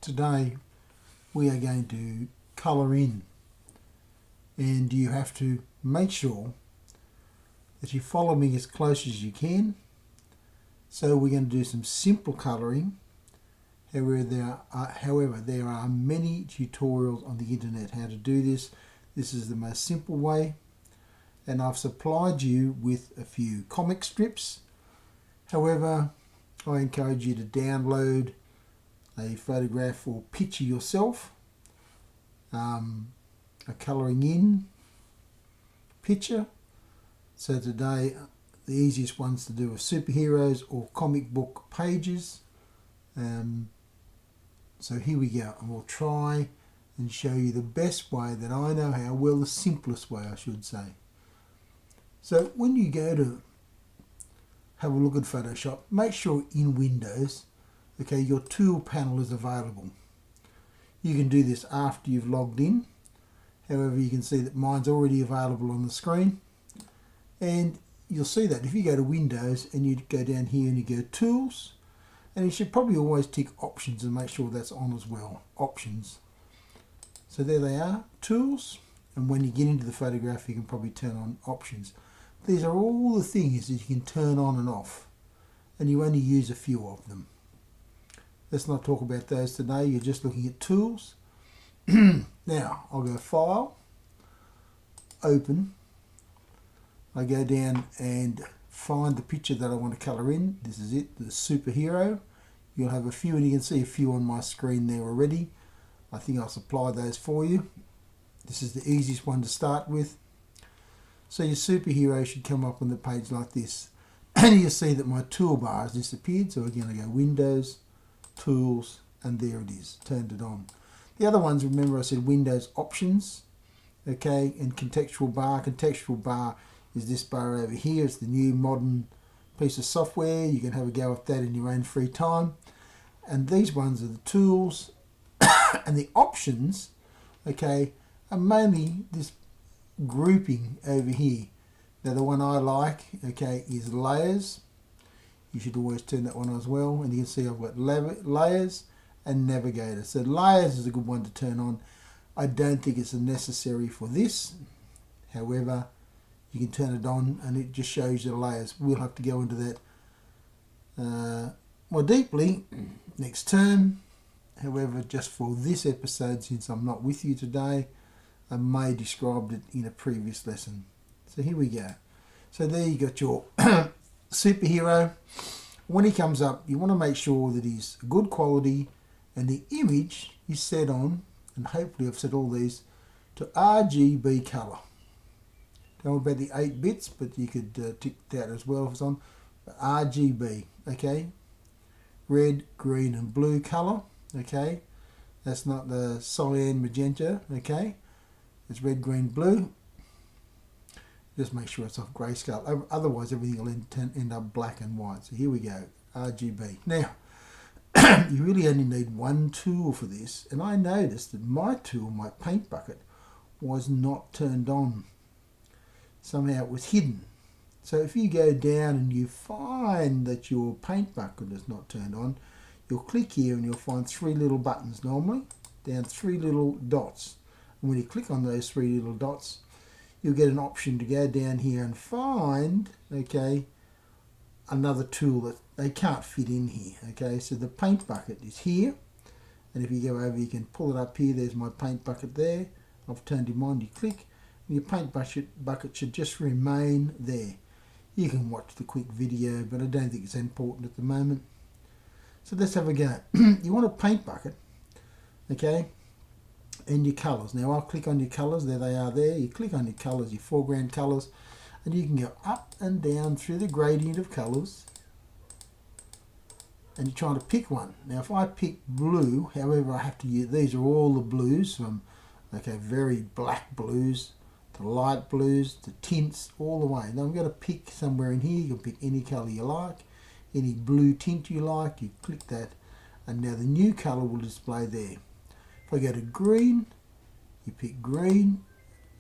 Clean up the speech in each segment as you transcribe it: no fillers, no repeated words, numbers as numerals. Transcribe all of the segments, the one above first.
Today we are going to colour in, and you have to make sure that you follow me as close as you can. So we're going to do some simple colouring. However, there are many tutorials on the internet how to do this. This is the most simple way, and I've supplied you with a few comic strips. However, I encourage you to download a photograph or picture yourself, a colouring in picture. So today the easiest ones to do are superheroes or comic book pages. So here we go, and we'll try and show you the best way that I know how, well, the simplest way I should say. So when you go to have a look at Photoshop, make sure in Windows, okay, your tool panel is available. You can do this after you've logged in. However, you can see that mine's already available on the screen, and you'll see that if you go to Windows and you go down here and you go Tools, and you should probably always tick Options and make sure that's on as well, Options. So there they are, Tools, and when you get into the photograph you can probably turn on Options. These are all the things that you can turn on and off, and you only use a few of them. Let's not talk about those today, you're just looking at Tools. Now, I'll go File, Open. I go down and find the picture that I want to colour in. This is it, the superhero. You'll have a few, and you can see a few on my screen there already. I think I'll supply those for you. This is the easiest one to start with. So your superhero should come up on the page like this. And you'll see that my toolbar has disappeared. So again, I go Windows, Tools, and there it is, turned it on. The other ones, remember I said Windows Options, okay, and Contextual Bar. Contextual Bar is this bar over here. It's the new modern piece of software. You can have a go at that in your own free time. And these ones are the tools. And the options, okay, are mainly this grouping over here. Now the one I like, okay, is layers. You should always turn that one on as well. And you can see I've got layers and navigator. So layers is a good one to turn on. I don't think it's necessary for this. However, you can turn it on and it just shows you the layers. We'll have to go into that more deeply next term. However, just for this episode, since I'm not with you today, I may have described it in a previous lesson. So here we go. So there you got your superhero. When he comes up, you want to make sure that he's good quality and the image is set on, and hopefully I've set all these to RGB colour. Don't know about the 8 bits, but you could tick that as well if it's on. But RGB, okay? Red, green and blue colour, okay? That's not the cyan magenta, okay? It's red, green, blue. Just make sure it's off grayscale. Otherwise everything will end up black and white. So here we go, RGB. Now, you really only need one tool for this, and I noticed that my tool, my paint bucket, was not turned on. Somehow it was hidden. So if you go down and you find that your paint bucket is not turned on, you'll click here and you'll find 3 little buttons normally, down 3 little dots. And when you click on those 3 little dots, you'll get an option to go down here and find, okay, another tool that they can't fit in here, okay? So the paint bucket is here, and if you go over, you can pull it up here. There's my paint bucket there. I've turned him on. You click, and your paint bucket should just remain there. You can watch the quick video, but I don't think it's important at the moment. So let's have a go. You want a paint bucket, okay, and your colours. Now I'll click on your colours. There they are there. You click on your colours, your foreground colours, and you can go up and down through the gradient of colours, and you're trying to pick one. Now if I pick blue, however, I have to use, these are all the blues from, okay, very black blues to light blues to tints all the way. Now I'm going to pick somewhere in here. You can pick any colour you like, any blue tint you like. You click that, and now the new colour will display there. If I go to green, you pick green,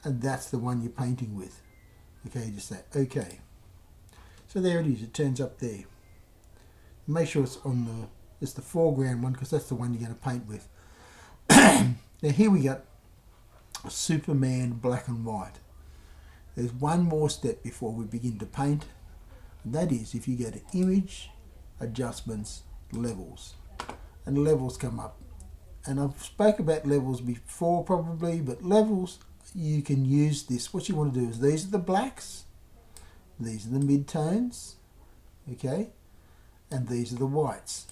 and that's the one you're painting with. Okay, just say OK. So there it is, it turns up there. Make sure it's on It's the foreground one because that's the one you're going to paint with. Now here we got a Superman black and white. There's one more step before we begin to paint, and that is if you go to Image, Adjustments, Levels, and levels come up. And I've spoke about levels before probably, but levels, you can use this. What you want to do is these are the blacks, these are the mid-tones, okay, and these are the whites.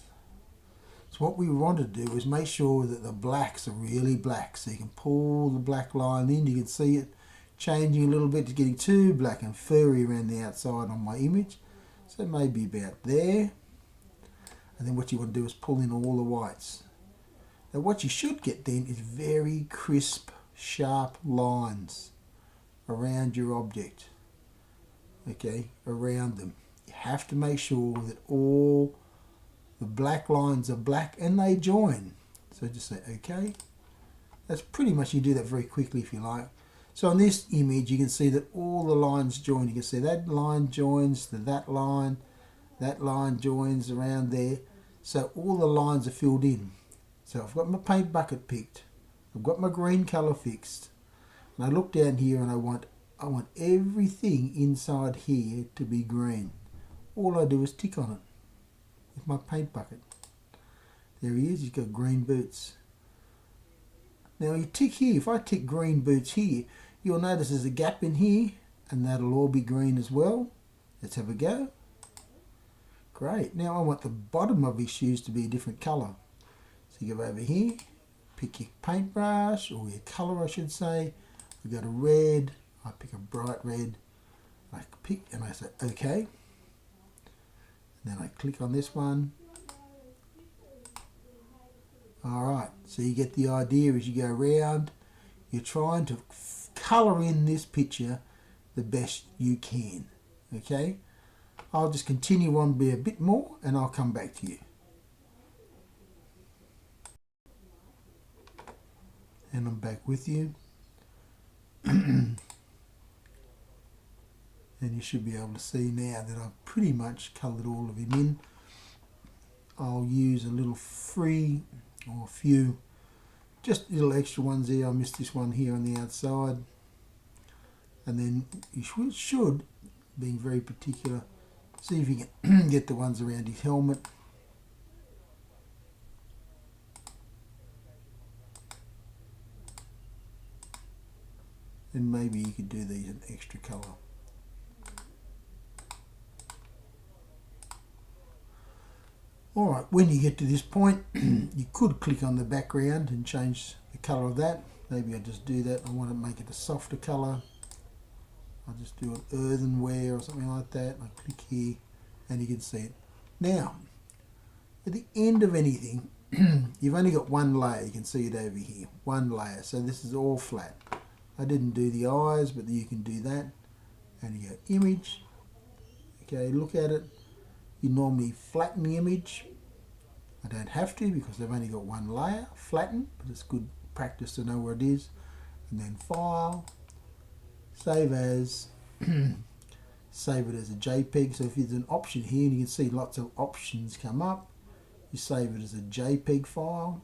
So what we want to do is make sure that the blacks are really black. So you can pull the black line in, you can see it changing a little bit. It's getting too black and furry around the outside on my image. So maybe about there. And then what you want to do is pull in all the whites. Now what you should get then is very crisp, sharp lines around your object. Okay, around them. You have to make sure that all the black lines are black and they join. So just say okay. That's pretty much, you do that very quickly if you like. So on this image you can see that all the lines join. You can see that line joins to that line joins around there. So all the lines are filled in. So I've got my paint bucket picked. I've got my green colour fixed. And I look down here and I want everything inside here to be green. All I do is tick on it with my paint bucket. There he is, he's got green boots. Now you tick here, if I tick green boots here, you'll notice there's a gap in here and that'll all be green as well. Let's have a go. Great, now I want the bottom of his shoes to be a different colour. So you go over here, pick your paintbrush, or your colour I should say. We go to red, I pick a bright red, I pick and I say okay. Then I click on this one. Alright, so you get the idea as you go around. You're trying to colour in this picture the best you can. Okay, I'll just continue on a bit more and I'll come back to you. And I'm back with you. And you should be able to see now that I've pretty much coloured all of him in. I'll use a little free, or a few, just little extra ones there. I missed this one here on the outside. And then you should, being very particular, see if you can get the ones around his helmet. And maybe you could do these in extra colour. Alright, when you get to this point, you could click on the background and change the colour of that. Maybe I'll just do that. I want to make it a softer colour. I'll just do an earthenware or something like that. I click here and you can see it. Now, at the end of anything, you've only got one layer. You can see it over here. One layer. So this is all flat. I didn't do the eyes, but you can do that. And you go image. Okay, look at it. You normally flatten the image. I don't have to because I've only got one layer. Flatten, but it's good practice to know where it is. And then file, save as, save it as a JPEG. So if there's an option here, and you can see lots of options come up, you save it as a JPEG file.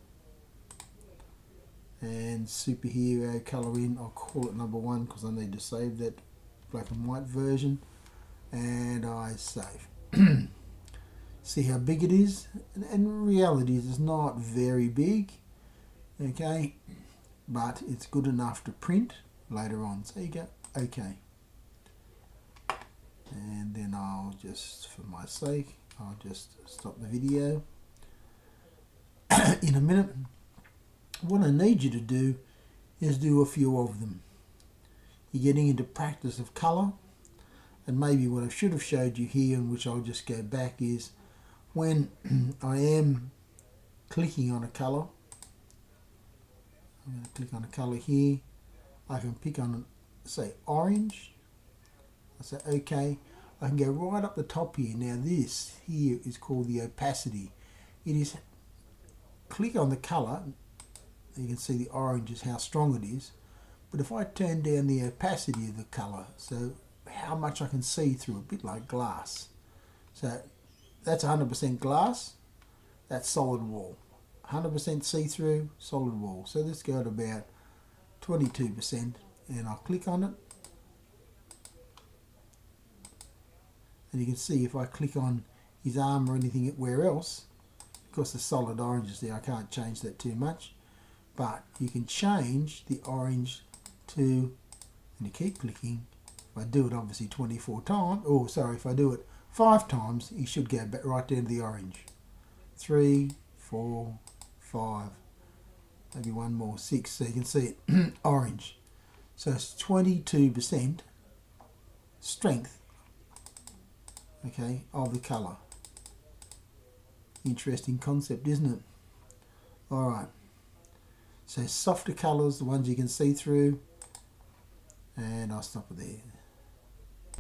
And superhero color in, I'll call it number 1 because I need to save that black and white version. And I save. See how big it is? And reality is it's not very big, okay, but it's good enough to print later on. So you go, okay. And then I'll just, for my sake, I'll just stop the video. In a minute, what I need you to do is do a few of them. You're getting into practice of colour, and maybe what I should have showed you here, and which I'll just go back, is when I am clicking on a colour, I'm going to click on a colour here, I can pick on, say, orange. I say OK. I can go right up the top here. Now this here is called the opacity. It is, click on the colour, you can see the orange is how strong it is. But if I turn down the opacity of the colour, so how much I can see through, a bit like glass. So that's 100% glass. That's solid wall. 100% see-through, solid wall. So let's go to about 22% and I'll click on it. And you can see if I click on his arm or anything where else, because the solid orange is there, I can't change that too much. But you can change the orange to, and you keep clicking. If I do it obviously 24 times, or sorry, if I do it 5 times, you should go back right down to the orange. 3, 4, 5, maybe one more, 6, so you can see it, orange. So it's 22% strength, okay, of the colour. Interesting concept, isn't it? Alright, so softer colours, the ones you can see through, and I'll stop it there.